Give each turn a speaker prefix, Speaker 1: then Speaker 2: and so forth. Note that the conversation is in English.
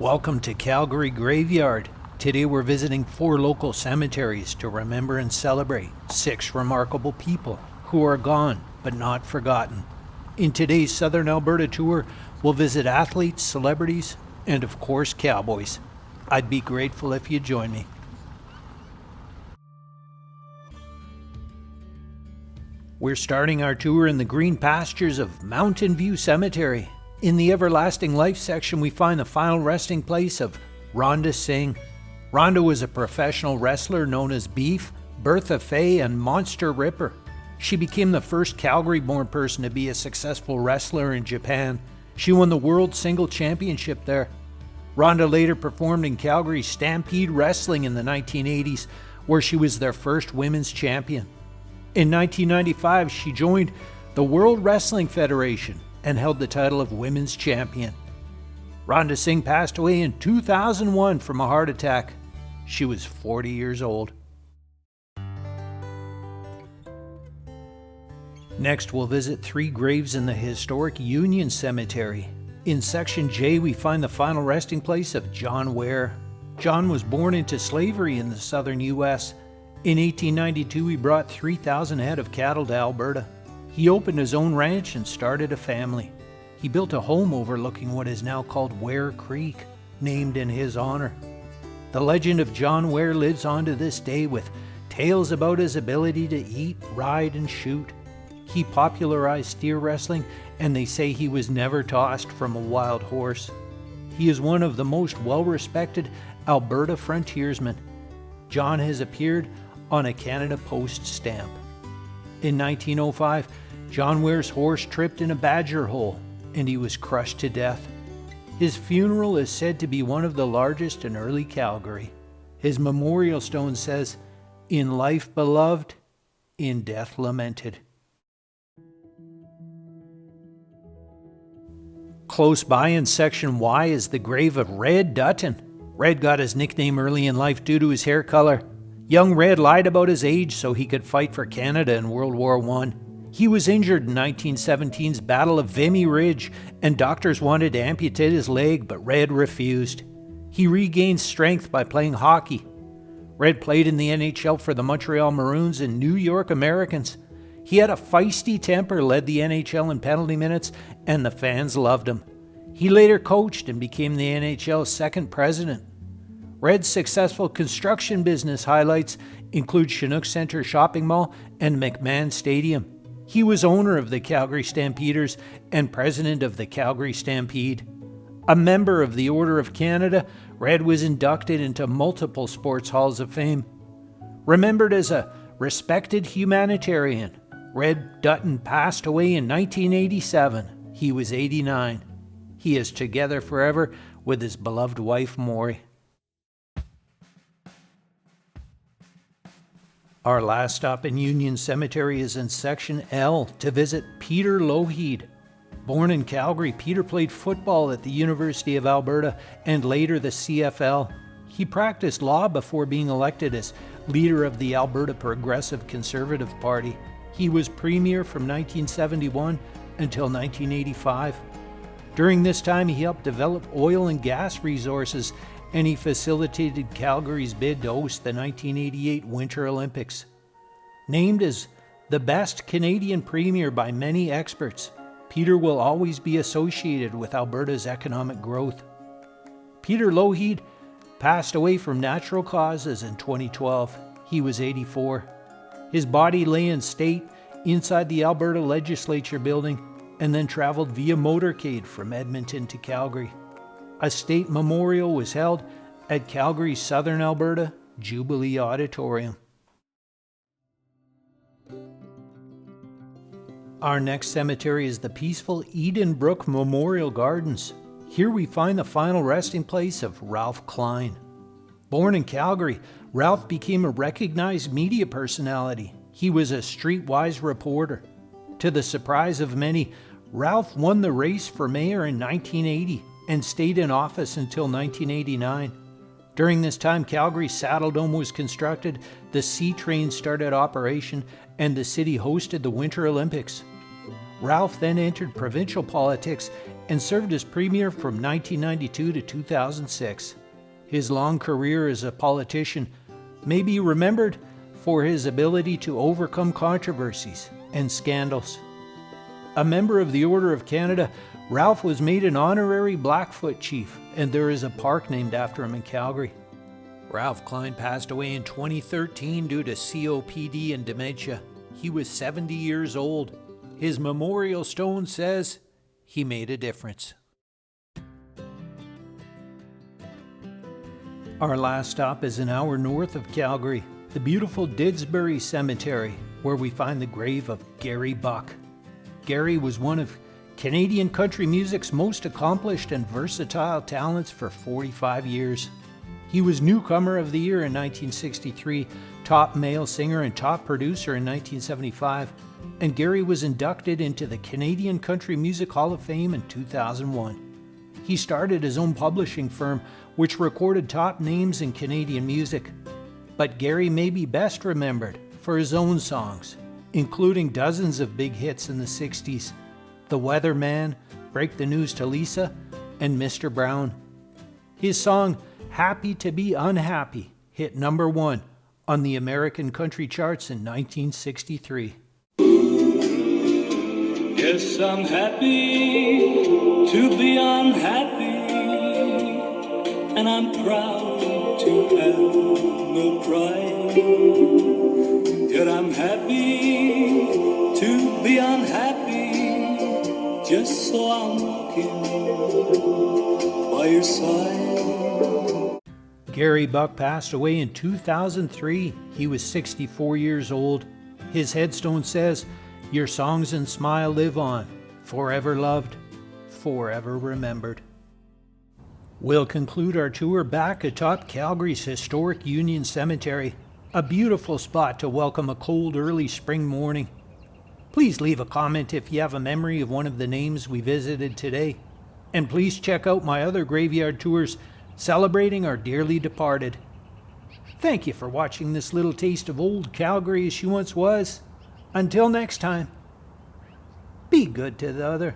Speaker 1: Welcome to Calgary Graveyard. Today we're visiting 4 local cemeteries to remember and celebrate 6 remarkable people who are gone but not forgotten. In today's Southern Alberta tour, we'll visit athletes, celebrities, and of course cowboys. I'd be grateful if you join me. We're starting our tour in the green pastures of Mountain View Cemetery. In the Everlasting Life section, we find the final resting place of Rhonda Sing. Rhonda was a professional wrestler known as Beef, Bertha Faye, and Monster Ripper. She became the first Calgary-born person to be a successful wrestler in Japan. She won the World Single Championship there. Rhonda later performed in Calgary's Stampede Wrestling in the 1980s, where she was their first women's champion. In 1995, she joined the World Wrestling Federation and held the title of Women's Champion. Rhonda Sing passed away in 2001 from a heart attack. She was 40 years old. Next, we'll visit 3 graves in the historic Union Cemetery. In Section J, we find the final resting place of John Ware. John was born into slavery in the southern U.S. In 1892, he brought 3,000 head of cattle to Alberta. He opened his own ranch and started a family. He built a home overlooking what is now called Ware Creek, named in his honor. The legend of John Ware lives on to this day with tales about his ability to eat, ride, and shoot. He popularized steer wrestling, and they say he was never tossed from a wild horse. He is one of the most well-respected Alberta frontiersmen. John has appeared on a Canada Post stamp. In 1905, John Ware's horse tripped in a badger hole, and he was crushed to death. His funeral is said to be one of the largest in early Calgary. His memorial stone says, "In life beloved, in death lamented." Close by in Section Y is the grave of Red Dutton. Red got his nickname early in life due to his hair color. Young Red lied about his age so he could fight for Canada in World War I. He was injured in 1917's Battle of Vimy Ridge, and doctors wanted to amputate his leg, but Red refused. He regained strength by playing hockey. Red played in the NHL for the Montreal Maroons and New York Americans. He had a feisty temper, led the NHL in penalty minutes, and the fans loved him. He later coached and became the NHL's second president. Red's successful construction business highlights include Chinook Centre Shopping Mall and McMahon Stadium. He was owner of the Calgary Stampeders and president of the Calgary Stampede. A member of the Order of Canada, Red was inducted into multiple sports halls of fame. Remembered as a respected humanitarian, Red Dutton passed away in 1987. He was 89. He is together forever with his beloved wife, Maury. Our last stop in Union Cemetery is in Section L to visit Peter Lougheed. Born in Calgary, Peter played football at the University of Alberta and later the CFL. He practiced law before being elected as leader of the Alberta Progressive Conservative Party. He was premier from 1971 until 1985. During this time, he helped develop oil and gas resources, and he facilitated Calgary's bid to host the 1988 Winter Olympics. Named as the best Canadian premier by many experts, Peter will always be associated with Alberta's economic growth. Peter Lougheed passed away from natural causes in 2012. He was 84. His body lay in state inside the Alberta Legislature building and then traveled via motorcade from Edmonton to Calgary. A state memorial was held at Calgary's Southern Alberta Jubilee Auditorium. Our next cemetery is the peaceful Eden Brook Memorial Gardens. Here we find the final resting place of Ralph Klein. Born in Calgary, Ralph became a recognized media personality. He was a streetwise reporter. To the surprise of many, Ralph won the race for mayor in 1980 and stayed in office until 1989. During this time, Calgary's Saddle Dome was constructed, the Sea Train started operation, and the city hosted the Winter Olympics. Ralph then entered provincial politics and served as Premier from 1992 to 2006. His long career as a politician may be remembered for his ability to overcome controversies and scandals. A member of the Order of Canada, Ralph was made an honorary Blackfoot chief, and there is a park named after him in Calgary. Ralph Klein passed away in 2013 due to COPD and dementia. He was 70 years old. His memorial stone says, "He made a difference." Our last stop is an hour north of Calgary, the beautiful Didsbury Cemetery, where we find the grave of Gary Buck. Gary was one of Canadian country music's most accomplished and versatile talents for 45 years. He was Newcomer of the Year in 1963, Top Male Singer and Top Producer in 1975, and Gary was inducted into the Canadian Country Music Hall of Fame in 2001. He started his own publishing firm, which recorded top names in Canadian music. But Gary may be best remembered for his own songs, including dozens of big hits in the 60s, The Weatherman, Break the News to Lisa, and Mr. Brown. His song, Happy to Be Unhappy, hit number 1 on the American country charts in 1963.
Speaker 2: Yes, I'm happy to be unhappy, and I'm proud to have no pride. Yet I'm happy to be unhappy, just so I'm walking by your side.
Speaker 1: Gary Buck passed away in 2003. He was 64 years old. His headstone says, "Your songs and smile live on, forever loved, forever remembered." We'll conclude our tour back atop Calgary's historic Union Cemetery, a beautiful spot to welcome a cold early spring morning. Please leave a comment if you have a memory of one of the names we visited today. And please check out my other graveyard tours celebrating our dearly departed. Thank you for watching this little taste of old Calgary as she once was. Until next time, be good to the other.